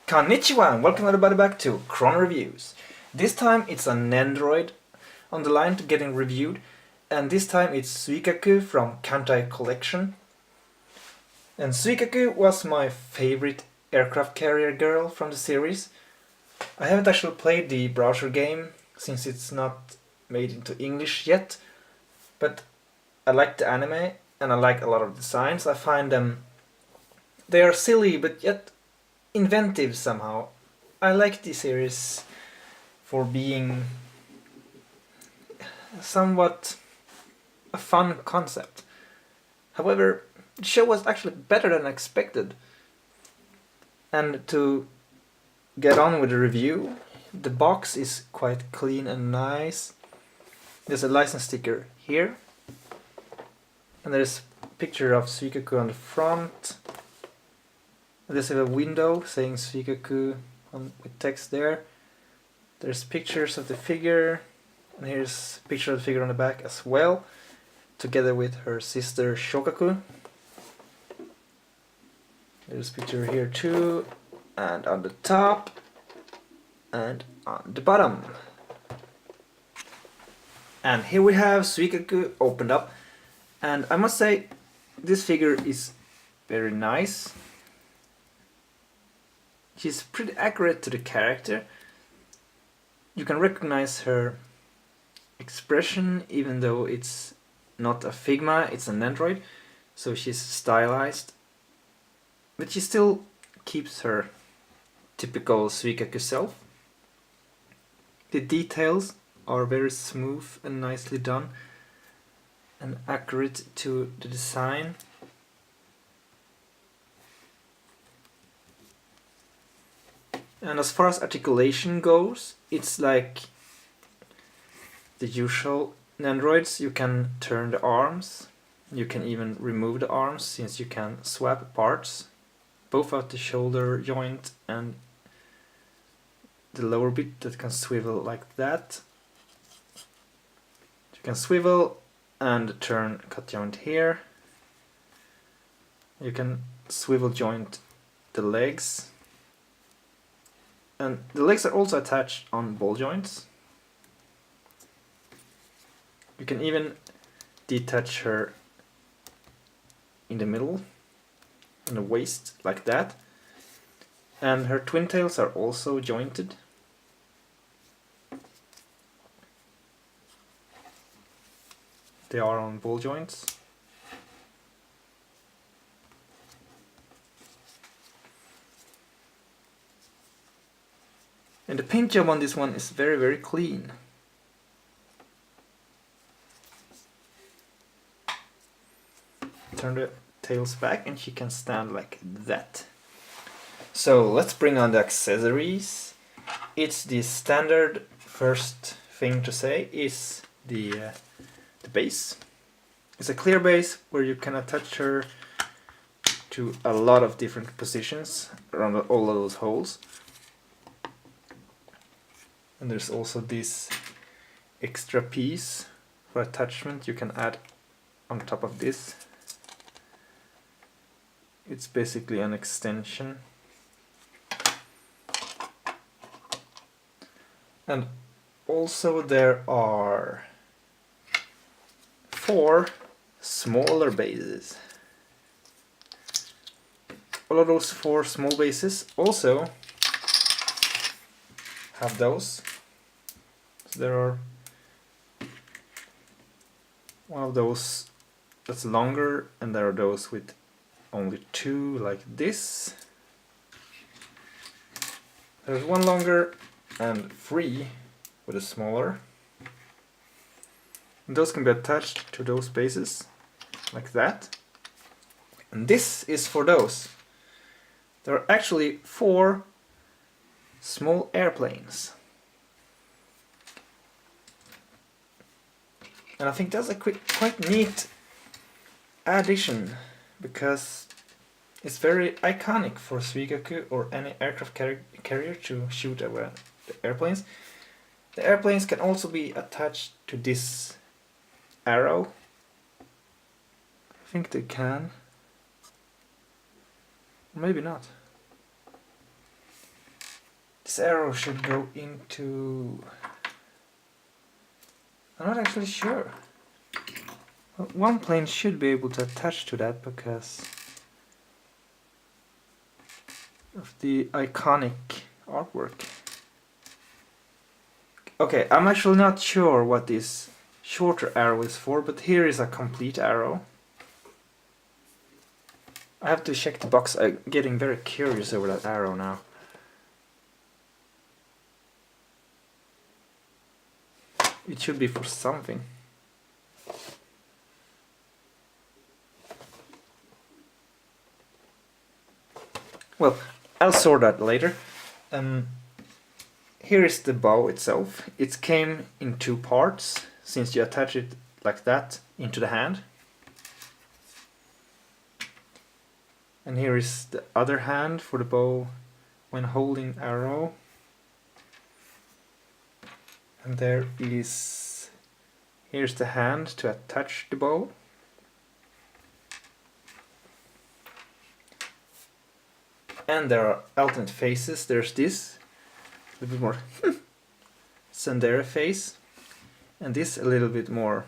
Konnichiwa and welcome everybody back to Chrono Reviews. This time it's a Nendoroid on the line to getting reviewed, and this time it's Zuikaku from Kantai Collection. And Zuikaku was my favorite aircraft carrier girl from the series. I haven't actually played the browser game since it's not made into English yet, but I like the anime and I like a lot of designs. I find they are silly but yet inventive somehow. I like the series for being somewhat a fun concept. However, the show was actually better than expected. And to get on with the review, the box is quite clean and nice. There's a license sticker here, and there's a picture of Zuikaku on the front. There's a window saying Zuikaku with text there. There's pictures of the figure, and here's a picture of the figure on the back as well, together with her sister Shokaku. There's a picture here too, and on the top, and on the bottom. And here we have Zuikaku opened up, and I must say, this figure is very nice. She's pretty accurate to the character. You can recognize her expression even though it's not a Figma, it's an Nendoroid, so she's stylized. But she still keeps her typical Zuikaku self. The details are very smooth and nicely done and accurate to the design. And as far as articulation goes, it's like the usual Nendoroids. You can turn the arms, you can even remove the arms since you can swap parts, both at the shoulder joint and the lower bit that can swivel like that. You can swivel and turn cut joint here. You can swivel joint the legs. And the legs are also attached on ball joints. You can even detach her in the middle, on the waist, like that. And her twin tails are also jointed. They are on ball joints. And the paint job on this one is very, very clean. Turn the tails back and she can stand like that. So let's bring on the accessories. It's the standard first thing to say is the base. It's a clear base where you can attach her to a lot of different positions around all of those holes. And there's also this extra piece for attachment you can add on top of this. It's basically an extension. And also there are 4 smaller bases. All of those 4 small bases also have those. So there are one of those that's longer, and there are those with only 2 like this. There's one longer and 3 with a smaller. And those can be attached to those bases like that. And this is for those. There are actually 4 small airplanes. And I think that's a quite neat addition, because it's very iconic for Zuikaku or any aircraft carrier to shoot away the airplanes. The airplanes can also be attached to this arrow. I think they can. Maybe not. this arrow should go into... I'm not actually sure. Well, one plane should be able to attach to that because of the iconic artwork. Okay, I'm actually not sure what this shorter arrow is for, but here is a complete arrow. I have to check the box. I'm getting very curious over that arrow now. It should be for something. Well, I'll sort that later. Here is the bow itself. It came in two parts, since you attach it like that into the hand. And here is the other hand for the bow when holding arrow. And here's the hand to attach the bow. And there are alternate faces. There's this, a little bit more tsundere face, and this a little bit more,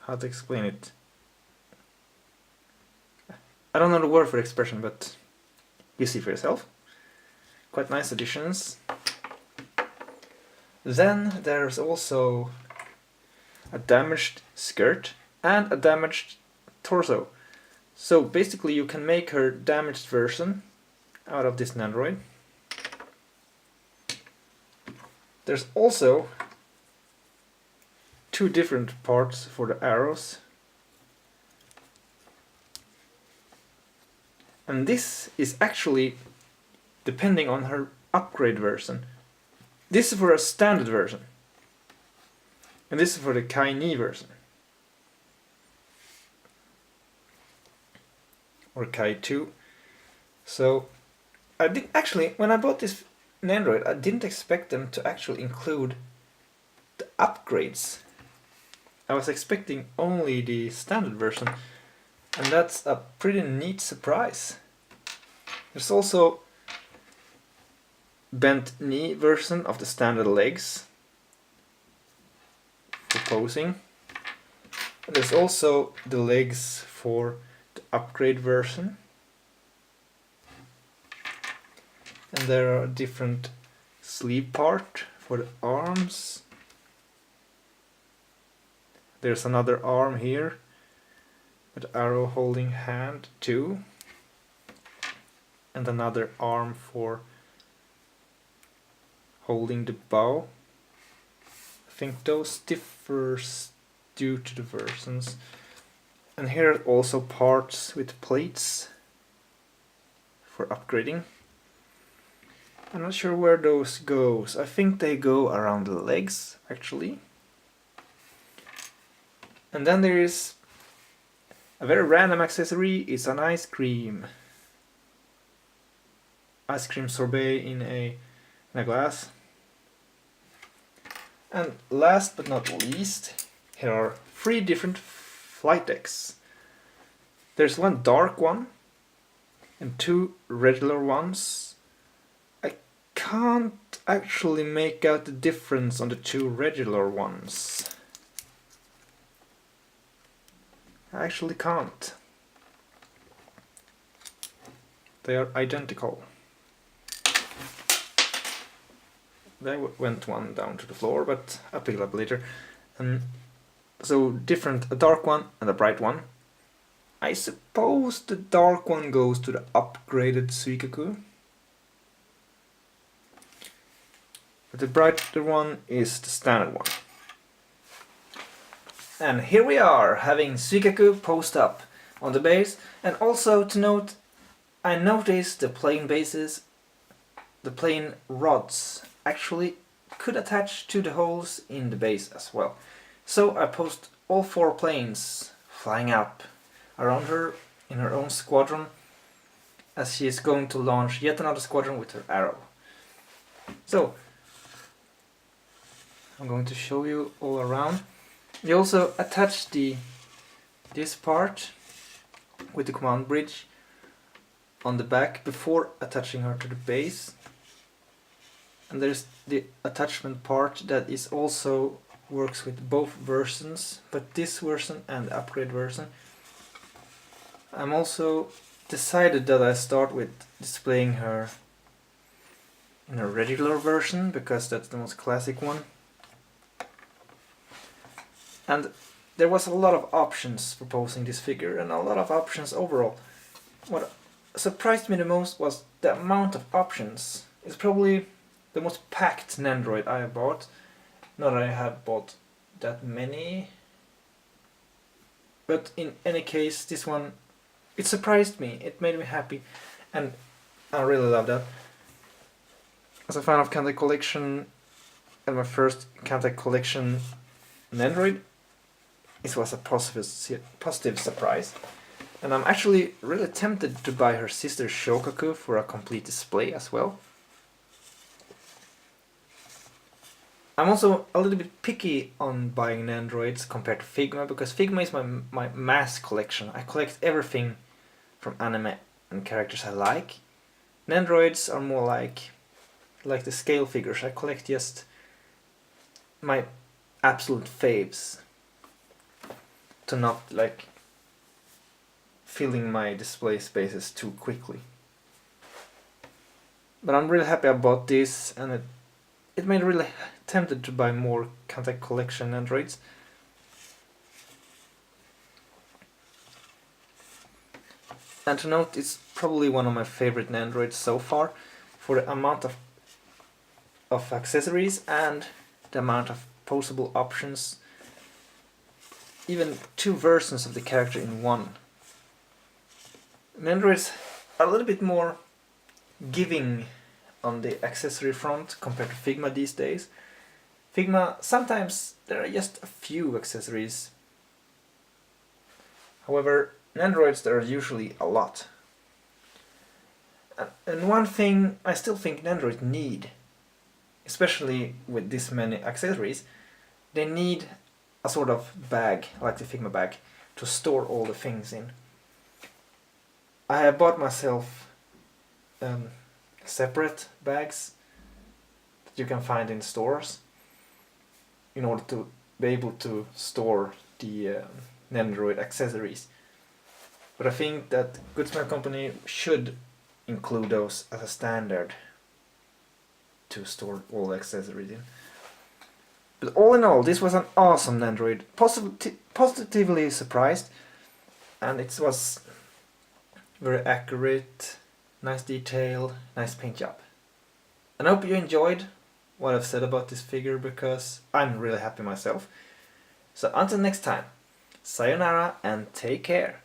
how to explain it? I don't know the word for expression, but you see for yourself. Quite nice additions. Then there's also a damaged skirt and a damaged torso. So basically you can make her damaged version out of this Nendoroid. There's also two different parts for the arrows. And this is actually depending on her upgrade version. This is for a standard version. And this is for the Kai-Ni version. Or Kai-2. So I did actually, when I bought this Nendoroid, I didn't expect them to actually include the upgrades. I was expecting only the standard version, and that's a pretty neat surprise. There's also bent knee version of the standard legs for posing. And there's also the legs for the upgrade version. And there are different sleeve part for the arms. There's another arm here with arrow holding hand too. And another arm for holding the bow. I think those differ due to the versions. And here are also parts with plates for upgrading. I'm not sure where those goes. I think they go around the legs, actually. And then there is a very random accessory. It's an ice cream. Ice cream sorbet in a glass. And last but not least, here are 3 different flight decks. There's one dark one and 2 regular ones. I can't actually make out the difference on the 2 regular ones. I actually can't. They are identical. They went one down to the floor, but I'll pick it up later. So different, a dark one and a bright one. I suppose the dark one goes to the upgraded Zuikaku. But the brighter one is the standard one. And here we are, having Zuikaku post up on the base. And also to note, I noticed the plane bases, the plane rods actually could attach to the holes in the base as well. So I post all 4 planes flying up around her in her own squadron, as she is going to launch yet another squadron with her arrow. So I'm going to show you all around. We also attached this part with the command bridge on the back before attaching her to the base. And there's the attachment part that is also works with both versions, but this version and the upgrade version. I'm also decided that I start with displaying her in a regular version because that's the most classic one. And there was a lot of options for posing this figure and a lot of options overall. What surprised me the most was the amount of options. It's probably the most packed Nendoroid I have bought. Not that I have bought that many, but in any case, this one, it surprised me. It made me happy, and I really love that. As a fan of Kantai Collection, and my first Kantai Collection Nendoroid, it was a positive surprise. And I'm actually really tempted to buy her sister Shokaku for a complete display as well. I'm also a little bit picky on buying Nendoroids compared to Figma, because Figma is my mass collection. I collect everything from anime and characters I like. Nendoroids are more like the scale figures. I collect just my absolute faves to not like filling my display spaces too quickly. But I'm really happy I bought this, and it made me really tempted to buy more Kantai Collection Nendoroids. And to note, it's probably one of my favorite Nendoroids so far for the amount of accessories and the amount of posable options. Even 2 versions of the character in one. Nendoroids are a little bit more giving on the accessory front compared to Figma these days. Figma, sometimes there are just a few accessories. However, Nendoroids there are usually a lot. And one thing I still think Nendoroids need, especially with this many accessories, they need a sort of bag, like the Figma bag, to store all the things in. I have bought myself separate bags that you can find in stores in order to be able to store the Nendoroid accessories. But I think that Goodsmart Company should include those as a standard to store all the accessories in. But all in all, this was an awesome Nendoroid. Positively surprised, and it was very accurate, nice detail, nice paint job. And I hope you enjoyed what I've said about this figure, because I'm really happy myself. So until next time, sayonara and take care.